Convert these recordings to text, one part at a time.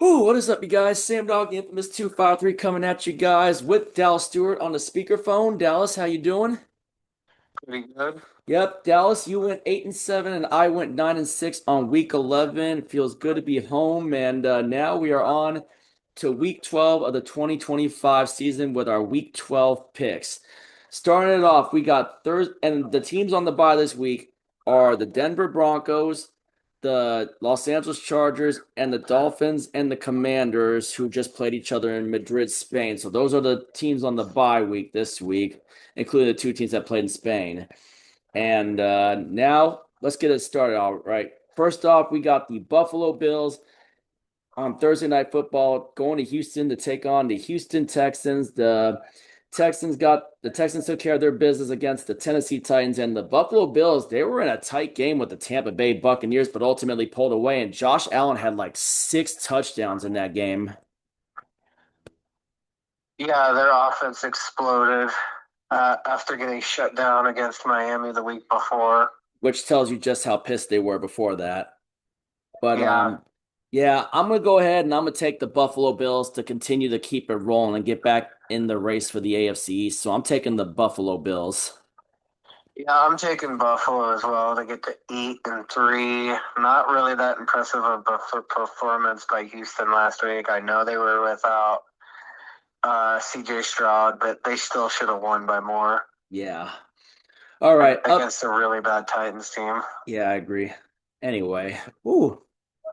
Ooh, what is up, you guys? Sam Dog, the infamous 253 coming at you guys with Dallas Stewart on the speakerphone. Dallas, how you doing? Pretty good. Yep, Dallas, you went 8-7 and I went 9-6 on week 11. It feels good to be home, and now we are on to week 12 of the 2025 season with our week 12 picks. Starting it off, we got Thursday, and the teams on the bye this week are the Denver Broncos, the Los Angeles Chargers, and the Dolphins and the Commanders, who just played each other in Madrid, Spain. So those are the teams on the bye week this week, including the two teams that played in Spain. And now let's get it started. All right. First off, we got the Buffalo Bills on Thursday Night Football going to Houston to take on the Houston Texans. The Texans took care of their business against the Tennessee Titans, and the Buffalo Bills, they were in a tight game with the Tampa Bay Buccaneers, but ultimately pulled away. And Josh Allen had like 6 touchdowns in that game, Yeah, their offense exploded after getting shut down against Miami the week before. which tells you just how pissed they were before that. But Yeah, yeah, I'm gonna go ahead and I'm gonna take the Buffalo Bills to continue to keep it rolling and get back in the race for the AFC East. So I'm taking the Buffalo Bills. yeah, I'm taking Buffalo as well to get to 8-3. Not really that impressive of a performance by Houston last week. I know they were without CJ Stroud, but they still should have won by more Yeah. All right. Up. against a really bad Titans team. Yeah, I agree. Anyway, ooh.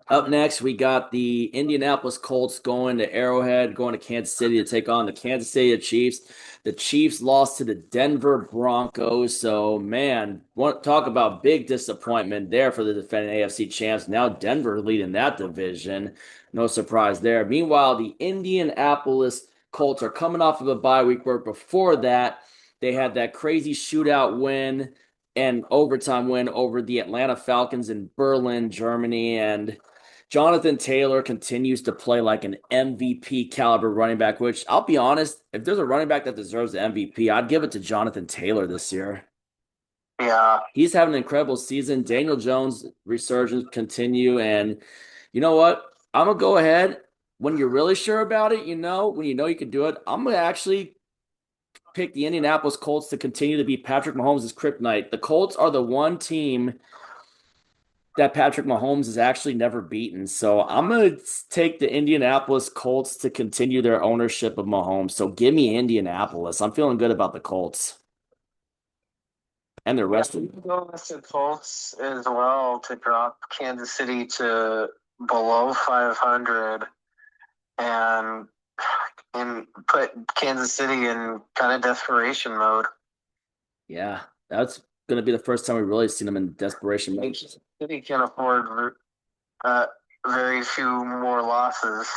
Up next, we got the Indianapolis Colts going to Arrowhead, going to Kansas City to take on the Kansas City Chiefs. The Chiefs lost to the Denver Broncos. So, man, want to talk about big disappointment there for the defending AFC champs. Now Denver leading that division. No surprise there. Meanwhile, the Indianapolis Colts are coming off of a bye week where before that, they had that crazy shootout win and overtime win over the Atlanta Falcons in Berlin, Germany. And Jonathan Taylor continues to play like an MVP caliber running back, which I'll be honest, if there's a running back that deserves the MVP, I'd give it to Jonathan Taylor this year. Yeah, He's having an incredible season. Daniel Jones resurgence continue. And you know what? I'm gonna go ahead when you're really sure about it, when you know you can do it. I'm gonna actually pick the Indianapolis Colts to continue to be Patrick Mahomes' kryptonite. The Colts are the one team that Patrick Mahomes has actually never beaten. So I'm going to take the Indianapolis Colts to continue their ownership of Mahomes. So give me Indianapolis. I'm feeling good about the Colts and the yeah, rest of I'm them. gonna go with the Colts as well to drop Kansas City to below 500 and put Kansas City in kind of desperation mode. Yeah, that's going to be the first time we've really seen them in desperation mode. Kansas City can afford uh, very few more losses.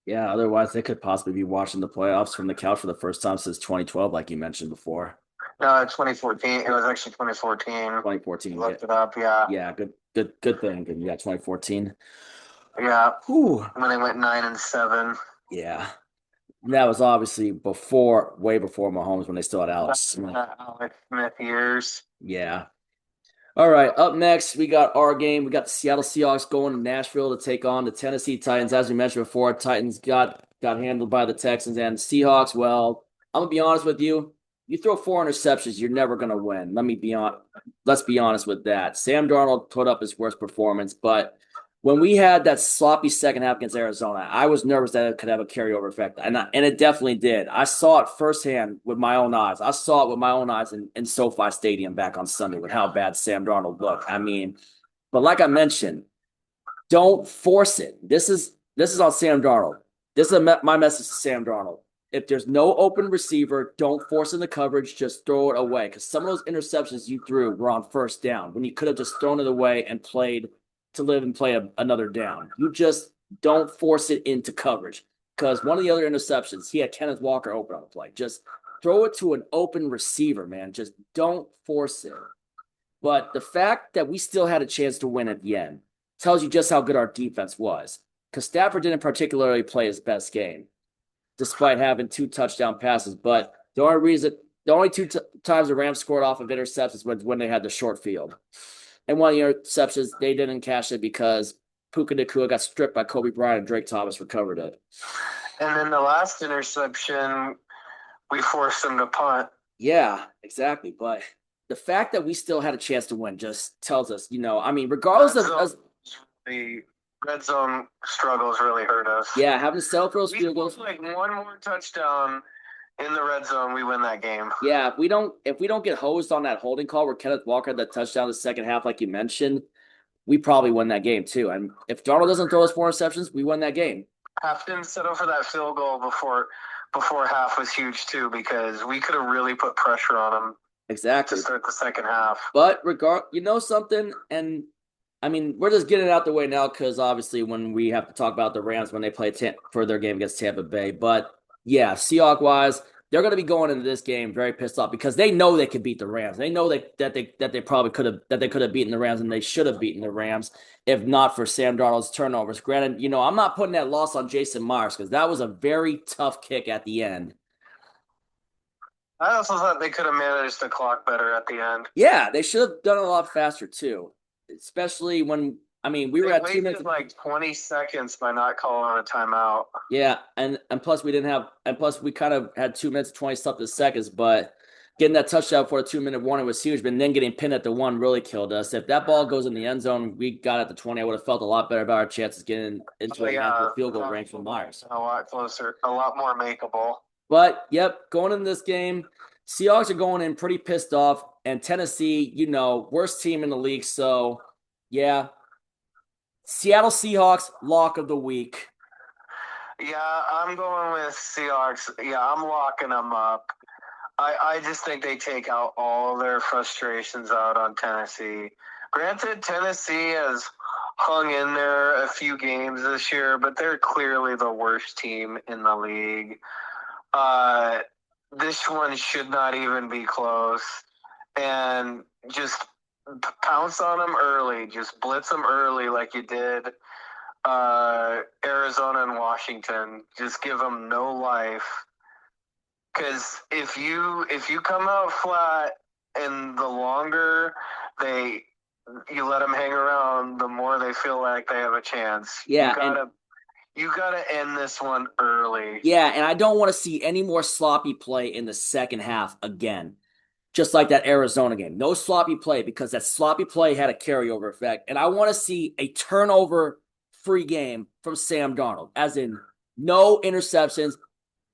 Yeah, otherwise they could possibly be watching the playoffs from the couch for the first time since 2012, like you mentioned before. No, 2014. It was actually 2014. 2014. Yeah, Looked it up. Yeah, yeah, good thing. Yeah, 2014. yeah. Whew. When they went 9-7. Yeah. That was obviously way before Mahomes when they still had Alex Smith. Alex Smith years. Yeah. All right. Up next, we got our game. We got the Seattle Seahawks going to Nashville to take on the Tennessee Titans. As we mentioned before, Titans got handled by the Texans and Seahawks. Well, I'm gonna be honest with you. You throw 4 interceptions, you're never gonna win. Let's be honest with that. Sam Darnold put up his worst performance, but when we had that sloppy second half against Arizona, I was nervous that it could have a carryover effect, and it definitely did. I saw it firsthand with my own eyes. I saw it with my own eyes in SoFi Stadium back on Sunday with how bad Sam Darnold looked. I mean, but like I mentioned, don't force it. This is on Sam Darnold. This is my message to Sam Darnold. If there's no open receiver, don't force in the coverage. Just throw it away. Because some of those interceptions you threw were on first down when you could have just thrown it away and played to live and play another down. You just don't force it into coverage. Because one of the other interceptions, he had Kenneth Walker open on the play. Just throw it to an open receiver, man. Just don't force it. But the fact that we still had a chance to win at the end tells you just how good our defense was. Because Stafford didn't particularly play his best game, despite having 2 touchdown passes. But the only times the Rams scored off of interceptions was when they had the short field. And one of the interceptions, they didn't cash it because Puka Nacua got stripped by Kobe Bryant and Drake Thomas recovered it. And then the last interception, we forced them to punt. Yeah, exactly. But the fact that we still had a chance to win just tells us, I mean, regardless of The red zone struggles really hurt us. yeah, having to settle for those We field goals. like one more touchdown in the red zone, we win that game. Yeah, if we don't get hosed on that holding call where Kenneth Walker had that touchdown in the second half, like you mentioned, we probably win that game too. And if Darnold doesn't throw us 4 interceptions, we win that game. Have to settle for that field goal before half was huge too, because we could have really put pressure on them Exactly. to start the second half. But something, and I mean, we're just getting it out the way now because obviously when we have to talk about the Rams when they play for their game against Tampa Bay. But yeah, Seahawk wise, they're going to be going into this game very pissed off because they know they could beat the Rams. They know that they probably could have beaten the Rams and they should have beaten the Rams if not for Sam Darnold's turnovers. Granted, I'm not putting that loss on Jason Myers because that was a very tough kick at the end. I also thought they could have managed the clock better at the end. Yeah, they should have done it a lot faster too, especially when we were at 2 minutes. Like 20 seconds by not calling a timeout. Yeah, and plus we kind of had 2 minutes 20 something seconds, but getting that touchdown for a 2 minute warning was huge. But then getting pinned at the 1 really killed us. If that ball goes in the end zone, we got at the 20. I would have felt a lot better about our chances getting into a field goal range from Myers. A lot closer, a lot more makeable. But yep, going in this game, Seahawks are going in pretty pissed off, and Tennessee, worst team in the league. So yeah, Seattle Seahawks lock of the week. Yeah, I'm going with Seahawks. Yeah, I'm locking them up. I just think they take out all their frustrations out on Tennessee. Granted, Tennessee has hung in there a few games this year, but they're clearly the worst team in the league. This one should not even be close. And just pounce on them early. Just blitz them early like you did Arizona and Washington. Just give them no life. Because if you come out flat and the longer you let them hang around, the more they feel like they have a chance. Yeah, you gotta end this one early. Yeah, and I don't want to see any more sloppy play in the second half again. Just like that Arizona game. No sloppy play because that sloppy play had a carryover effect. And I want to see a turnover-free game from Sam Darnold, as in no interceptions.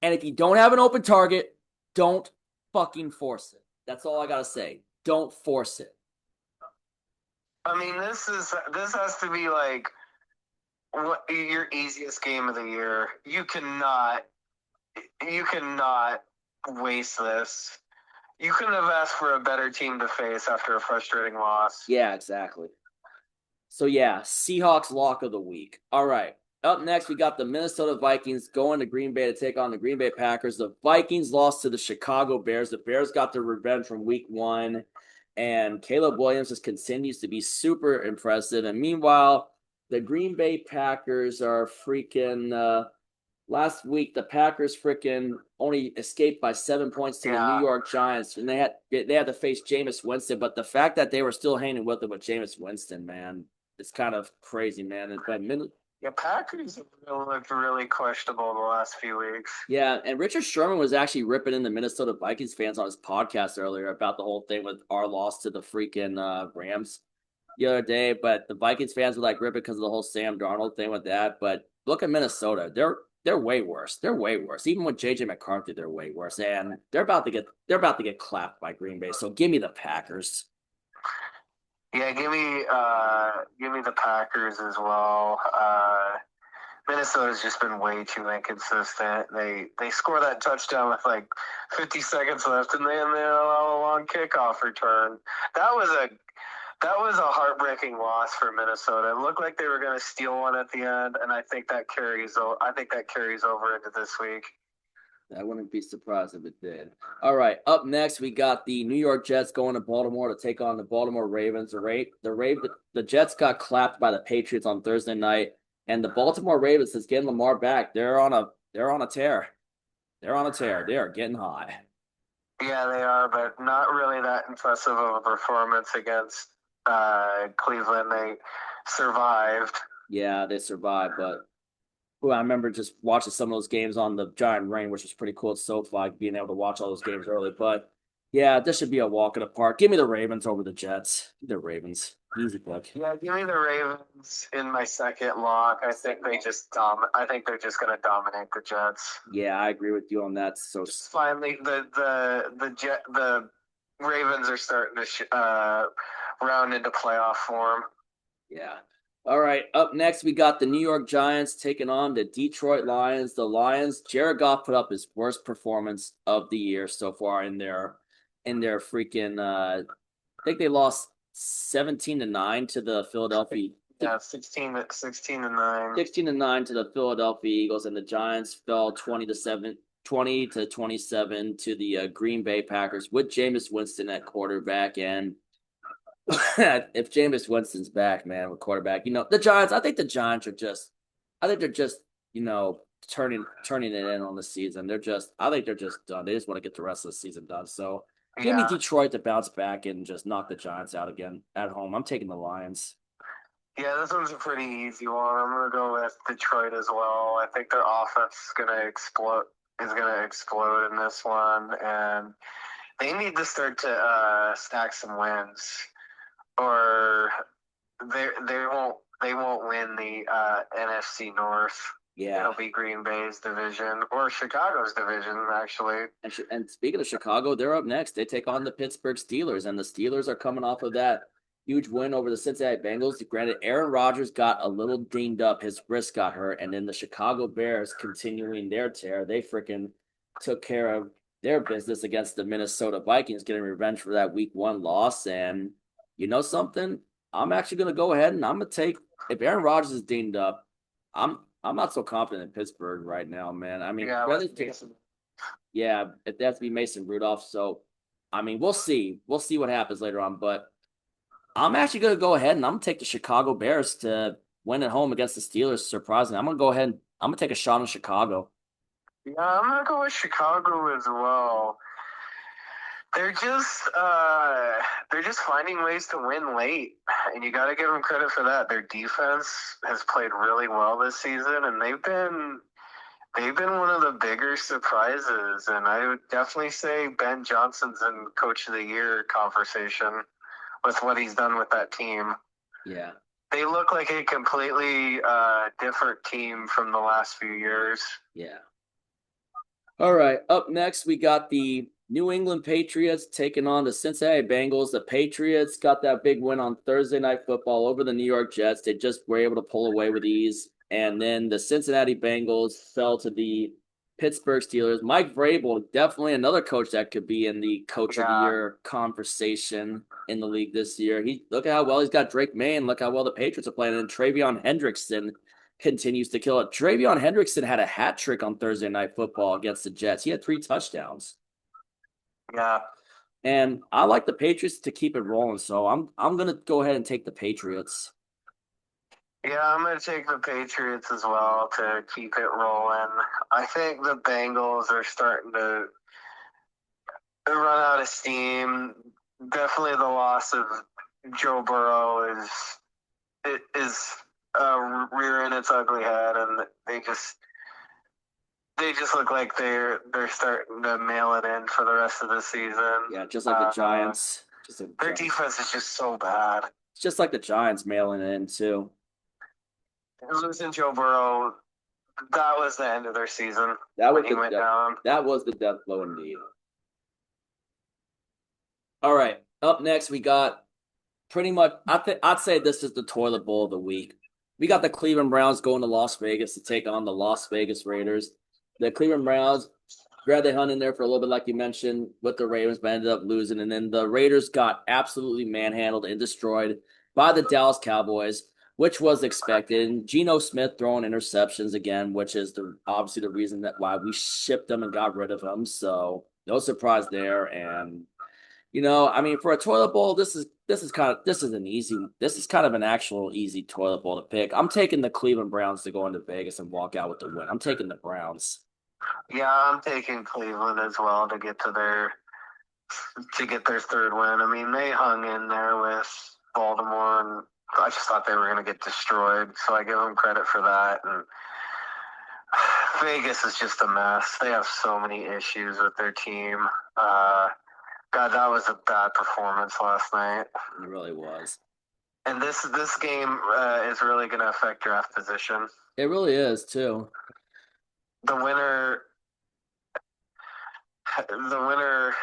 And if you don't have an open target, don't fucking force it. That's all I got to say. Don't force it. I mean, this has to be like your easiest game of the year. You cannot waste this. You couldn't have asked for a better team to face after a frustrating loss. Yeah, exactly. So yeah, Seahawks lock of the week. All right. Up next, we got the Minnesota Vikings going to Green Bay to take on the Green Bay Packers. The Vikings lost to the Chicago Bears. The Bears got their revenge from week 1. And Caleb Williams just continues to be super impressive. And meanwhile, the Green Bay Packers are freaking last week the Packers freaking only escaped by 7 points to the New York Giants. And they had to face Jameis Winston. But the fact that they were still hanging with it with Jameis Winston, man, it's kind of crazy, man. Packers have looked really questionable the last few weeks. Yeah, and Richard Sherman was actually ripping in the Minnesota Vikings fans on his podcast earlier about the whole thing with our loss to the freaking Rams the other day. But the Vikings fans were like ripping because of the whole Sam Darnold thing with that. But look at Minnesota; they're way worse. They're way worse. Even with JJ McCarthy, they're way worse, and they're about to get clapped by Green Bay. So give me the Packers. Yeah, give me the Packers as well. Minnesota's just been way too inconsistent. They score that touchdown with like 50 seconds left, and they allow a long kickoff return. That was a heartbreaking loss for Minnesota. It looked like they were going to steal one at the end, and I think that carries over into this week. I wouldn't be surprised if it did. All right, up next, we got the New York Jets going to Baltimore to take on the Baltimore Ravens. The Jets got clapped by the Patriots on Thursday night, and the Baltimore Ravens is getting Lamar back. They're on a tear. They're on a tear. They are getting hot. Yeah, they are, but not really that impressive of a performance against Cleveland. They survived. Yeah, they survived, but well, I remember just watching some of those games on the Giant Ring, which was pretty cool at SoFi, being able to watch all those games early. But yeah, this should be a walk in the park. Give me the Ravens over the Jets. The Ravens, easy pick. Yeah, give me the Ravens in my second lock. I think they're just going to dominate the Jets. Yeah, I agree with you on that. So Just finally, the Ravens are starting to round into playoff form. yeah. All right. Up next, we got the New York Giants taking on the Detroit Lions. The Lions, Jared Goff put up his worst performance of the year so far in their freaking I think they lost 17-9 to the Philadelphia Yeah, 16 to 9. 16-9 to the Philadelphia Eagles, and the Giants fell 20-7, 20-27 to the Green Bay Packers with Jameis Winston at quarterback. And if Jameis Winston's back, man, with quarterback, the Giants. I think they're just, you know, turning it in on the season. I think they're just done. They just want to get the rest of the season done. So give me Yeah, Detroit to bounce back and just knock the Giants out again at home. I'm taking the Lions. yeah, this one's a pretty easy one. I'm gonna go with Detroit as well. I think their offense is gonna explode. Is gonna explode in this one, and they need to start to stack some wins, or they won't win the NFC North. Yeah. It'll be Green Bay's division or Chicago's division, actually. And speaking of Chicago, they're up next. They take on the Pittsburgh Steelers, and the Steelers are coming off of that huge win over the Cincinnati Bengals. Granted, Aaron Rodgers got a little dinged up; his wrist got hurt, and then the Chicago Bears, continuing their tear, they freaking took care of their business against the Minnesota Vikings, getting revenge for that Week 1 loss. And you know something? I'm actually going to go ahead and I'm going to take if Aaron Rodgers is dinged up. I'm not so confident in Pittsburgh right now, man. I mean, Yeah, rather yeah, if they have to be Mason Rudolph. So, I mean, we'll see. We'll see what happens later on. But I'm actually going to go ahead and I'm going to take the Chicago Bears to win at home against the Steelers. Surprisingly, I'm going to go ahead and I'm going to take a shot on Chicago. yeah, I'm gonna go with Chicago as well. They're just uh, they're just finding ways to win late, and you got to give them credit for that. Their defense has played really well this season, and they've been one of the bigger surprises. And I would definitely say Ben Johnson's in Coach of the Year conversation with what he's done with that team. Yeah. They look like a completely different team from the last few years. Yeah. All right. Up next, we got the New England Patriots taking on the Cincinnati Bengals. The Patriots got that big win on Thursday Night Football over the New York Jets. They just were able to pull away with ease. And then the Cincinnati Bengals fell to the Pittsburgh Steelers. Mike Vrabel, definitely another coach that could be in the Coach of the Year conversation in the league this year. Look at how well he's got Drake May, and look how well the Patriots are playing. And Travion Hendrickson continues to kill it. Travion Hendrickson had a hat trick on Thursday Night Football against the Jets. He had 3 touchdowns. Yeah. And I like the Patriots to keep it rolling, so I'm gonna go ahead and take the Patriots. Yeah, I'm going to take the Patriots as well to keep it rolling. I think the Bengals are starting to run out of steam. Definitely the loss of Joe Burrow is rearing its ugly head, and they just look like they're starting to mail it in for the rest of the season. Yeah, just like the Giants. Their defense is just so bad. It's just like the Giants mailing it in too. Losing Joe Burrow, that was the end of their season. That was when he went down. That was the death blow indeed. All right. Up next, we got pretty much. I'd say this is the toilet bowl of the week. We got the Cleveland Browns going to Las Vegas to take on the Las Vegas Raiders. The Cleveland Browns, they hung in there for a little bit, like you mentioned, with the Ravens, but ended up losing. And then the Raiders got absolutely manhandled and destroyed by the Dallas Cowboys, which was expected. And Geno Smith throwing interceptions again, which is obviously the reason that why we shipped them and got rid of them. So no surprise there. And I mean, for a toilet bowl, this is kind of an actual easy toilet bowl to pick. I'm taking the Cleveland Browns to go into Vegas and walk out with the win. I'm taking the Browns. Yeah, I'm taking Cleveland as well to get their third win. I mean, they hung in there with Baltimore, and I just thought they were going to get destroyed, so I give them credit for that. And Vegas is just a mess. They have so many issues with their team. God, that was a bad performance last night. It really was. And this game is really going to affect draft position. It really is too. The winner, the winner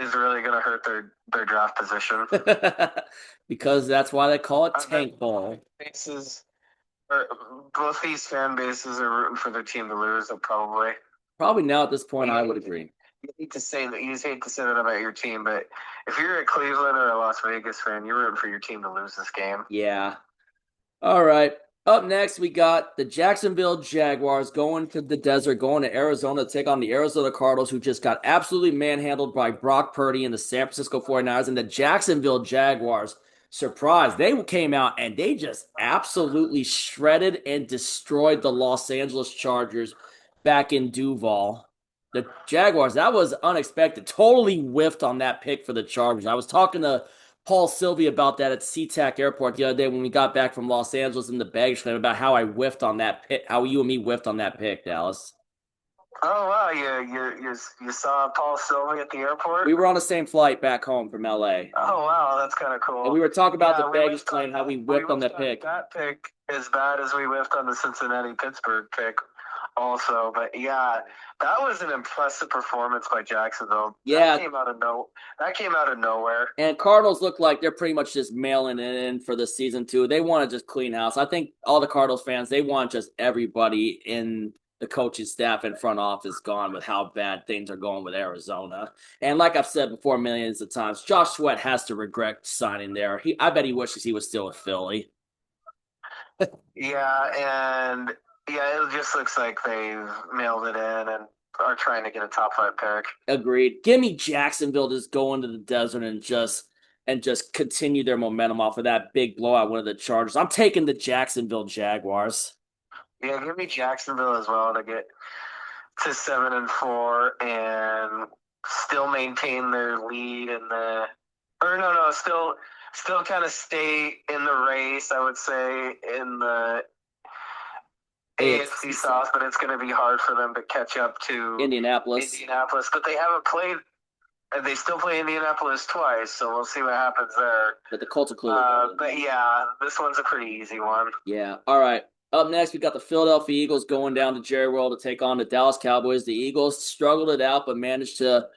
is really going to hurt their draft position. Because that's why they call it tank ball. Bases, or both these fan bases are rooting for their team to lose. Probably. Probably now at this point, I would agree. You hate to say that. You just hate to say that about your team, but if you're a Cleveland or a Las Vegas fan, you're rooting for your team to lose this game. Yeah. All right. Up next, we got the Jacksonville Jaguars going to the desert, going to Arizona to take on the Arizona Cardinals, who just got absolutely manhandled by Brock Purdy and the San Francisco 49ers. And the Jacksonville Jaguars, surprise, they came out and they just absolutely shredded and destroyed the Los Angeles Chargers back in Duval. The Jaguars, that was unexpected. Totally whiffed on that pick for the Chargers. I was talking to Paul Sylvie about that at SeaTac Airport the other day when we got back from Los Angeles in the baggage claim about how I whiffed on that pick, how you and me whiffed on that pick, Dallas. Oh wow, you saw Paul Sylvie at the airport? We were on the same flight back home from LA. Oh wow, that's kind of cool. And we were talking about the baggage claim, how we whiffed on that pick. That pick as bad as we whiffed on the Cincinnati Pittsburgh pick also. But yeah, that was an impressive performance by Jacksonville. Yeah. That came out of nowhere. And Cardinals look like they're pretty much just mailing it in for the season too. They want to just clean house. I think all the Cardinals fans, they want just everybody in the coaching staff and front office gone with how bad things are going with Arizona. And like I've said before millions of times, Josh Sweat has to regret signing there. I bet he wishes he was still with Philly. Yeah, and it just looks like they've mailed it in and are trying to get a top 5 pick. Agreed. Give me Jacksonville just go into the desert and just continue their momentum off of that big blowout win of the Chargers. I'm taking the Jacksonville Jaguars. Yeah, give me Jacksonville as well to get to 7-4 and still maintain their lead in the, or no, still kind of stay in the race. I would say in the AFC South, but it's going to be hard for them to catch up to Indianapolis. But they haven't played. They still play Indianapolis twice, so we'll see what happens there. But the Colts are clearly. But yeah, this one's a pretty easy one. Yeah. All right. Up next, we got the Philadelphia Eagles going down to Jerry World to take on the Dallas Cowboys. The Eagles struggled it out, but managed to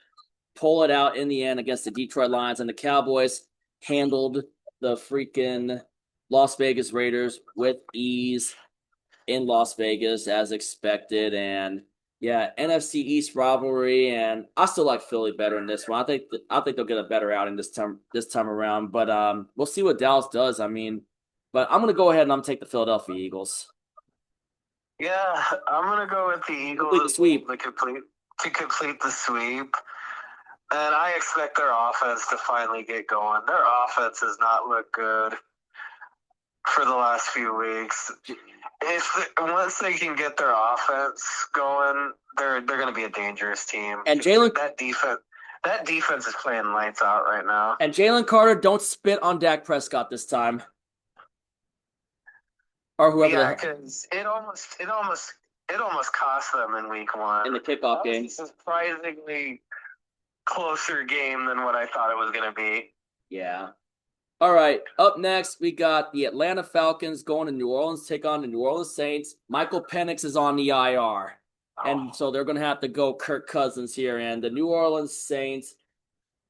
pull it out in the end against the Detroit Lions. And the Cowboys handled the freaking Las Vegas Raiders with ease in Las Vegas as expected. And yeah, NFC East rivalry, and I still like Philly better in this one. I think they'll get a better outing this time around. But we'll see what Dallas does. I mean, but I'm gonna go ahead and I'm gonna take the Philadelphia Eagles. Yeah, I'm gonna go with the Eagles complete the sweep. To complete the sweep. And I expect their offense to finally get going. Their offense has not looked good for the last few weeks. Once they can get their offense going, they're going to be a dangerous team. And that defense is playing lights out right now. And Jalen Carter, don't spit on Dak Prescott this time, or whoever. Yeah, because it almost cost them in week 1 in the kickoff game. It's a surprisingly closer game than what I thought it was going to be. Yeah. All right, up next, we got the Atlanta Falcons going to New Orleans to take on the New Orleans Saints. Michael Penix is on the IR, and so they're going to have to go Kirk Cousins here. And the New Orleans Saints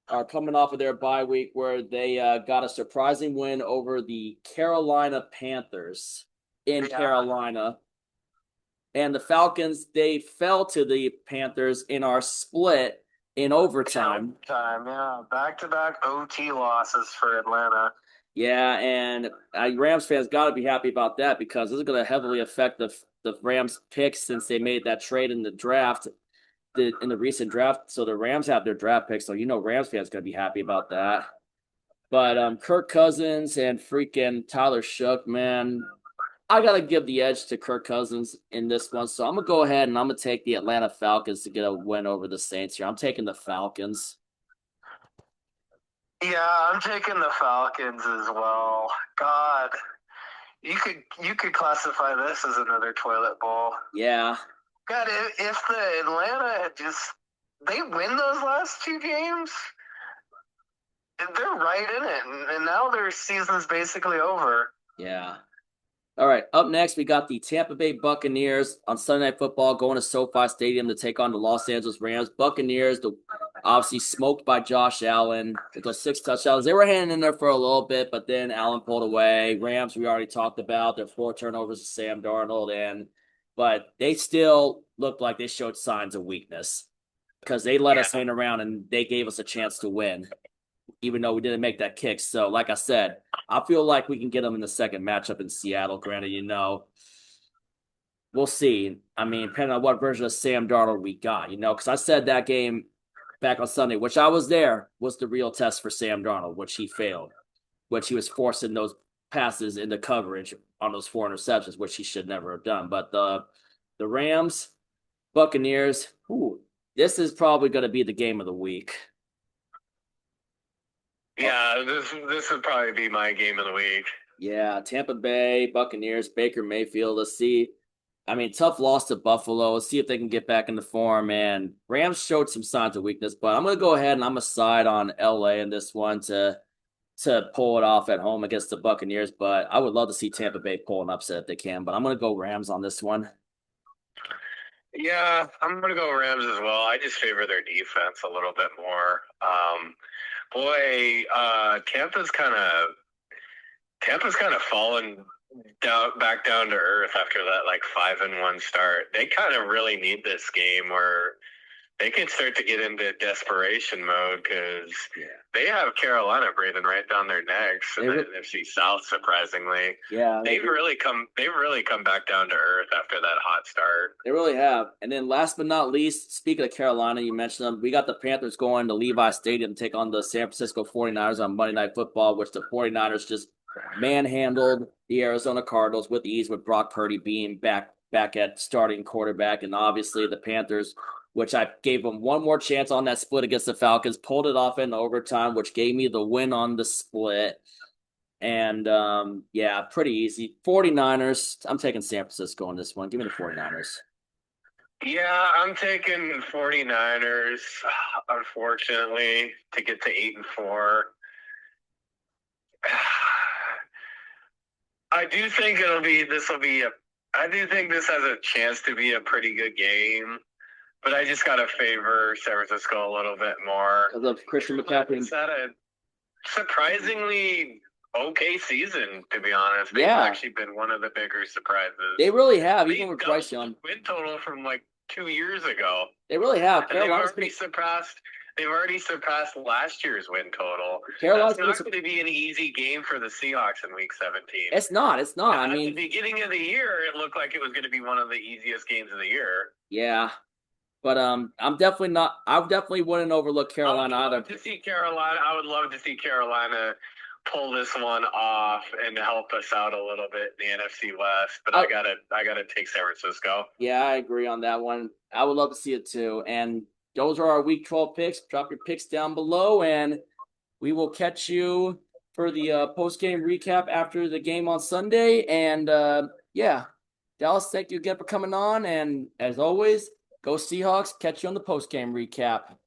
are coming off of their bye week where they got a surprising win over the Carolina Panthers in Carolina. And the Falcons, they fell to the Panthers in our split in overtime. Yeah. Back-to-back OT losses for Atlanta. Yeah, and Rams fans got to be happy about that because this is going to heavily affect the Rams picks since they made that trade in the draft, in the recent draft. So the Rams have their draft picks, so Rams fans going to be happy about that. But Kirk Cousins and freaking Tyler Shough, man, I got to give the edge to Kirk Cousins in this one. So I'm going to go ahead and I'm going to take the Atlanta Falcons to get a win over the Saints here. I'm taking the Falcons. Yeah, I'm taking the Falcons as well. God, you could classify this as another toilet bowl. Yeah, God, if the Atlanta had just they win those last two games, they're right in it, and now their season's basically over. yeah. All right, up next we got the Tampa Bay Buccaneers on Sunday Night Football going to SoFi Stadium to take on the Los Angeles Rams. Buccaneers, obviously smoked by Josh Allen with those 6 touchdowns. They were hanging in there for a little bit, but then Allen pulled away. Rams, we already talked about their 4 turnovers to Sam Darnold, but they still looked like they showed signs of weakness because they let Yeah, us hang around and they gave us a chance to win, even though we didn't make that kick. So, like I said, I feel like we can get them in the second matchup in Seattle. Granted, we'll see. I mean, depending on what version of Sam Darnold we got, because I said that game back on Sunday, which I was there, was the real test for Sam Darnold, which he failed, which he was forcing those passes into coverage on those 4 interceptions, which he should never have done. But the Rams, Buccaneers, this is probably going to be the game of the week. yeah. This would probably be my game of the week. Yeah, Tampa Bay, Buccaneers, Baker Mayfield. Let's see. I mean, tough loss to Buffalo. Let's see if they can get back into form. And Rams showed some signs of weakness, but I'm gonna go ahead and I'm gonna side on LA in this one to pull it off at home against the Buccaneers. But I would love to see Tampa Bay pull an upset if they can. But I'm gonna go Rams on this one. Yeah, I'm gonna go Rams as well. I just favor their defense a little bit more. Boy, Tampa's kind of fallen back down to earth after that like 5-1 start. They kind of really need this game where they can start to get into desperation mode because they have Carolina breathing right down their necks in the NFC South. Surprisingly, Yeah, they've really come back down to earth after that hot start. they really have. And then last but not least, speaking of Carolina, you mentioned them. We got the Panthers going to Levi Stadium to take on the San Francisco 49ers on Monday Night Football, which the 49ers just manhandled the Arizona Cardinals with ease, with Brock Purdy being back at starting quarterback. And obviously the Panthers, which I gave them one more chance on that split against the Falcons, pulled it off in overtime, which gave me the win on the split. And yeah, pretty easy. 49ers. I'm taking San Francisco on this one. Give me the 49ers. Yeah, I'm taking 49ers, unfortunately, to get to 8-4. I do think I do think this has a chance to be a pretty good game, but I just got to favor San Francisco a little bit more. Because of Christian McCaffrey. It's had a surprisingly okay season, to be honest. They've Yeah. actually been one of the bigger surprises. They really have, even They with doubled Bryce Young. the win total from like 2 years ago. They really have. And Carolina's they've already surpassed last year's win total. Carolina's That's not going to be an easy game for the Seahawks in Week 17. It's not. It's not. I At mean, the beginning of the year, it looked like it was going to be one of the easiest games of the year. yeah. But I'm definitely not. I definitely wouldn't overlook Carolina I either. would love to see Carolina pull this one off and help us out a little bit in the NFC West. But I gotta take San Francisco. Yeah, I agree on that one. I would love to see it too. And those are our Week 12 picks. Drop your picks down below, and we will catch you for the post game recap after the game on Sunday. And yeah, Dallas, thank you again for coming on. And as always, go Seahawks. Catch you on the post game recap.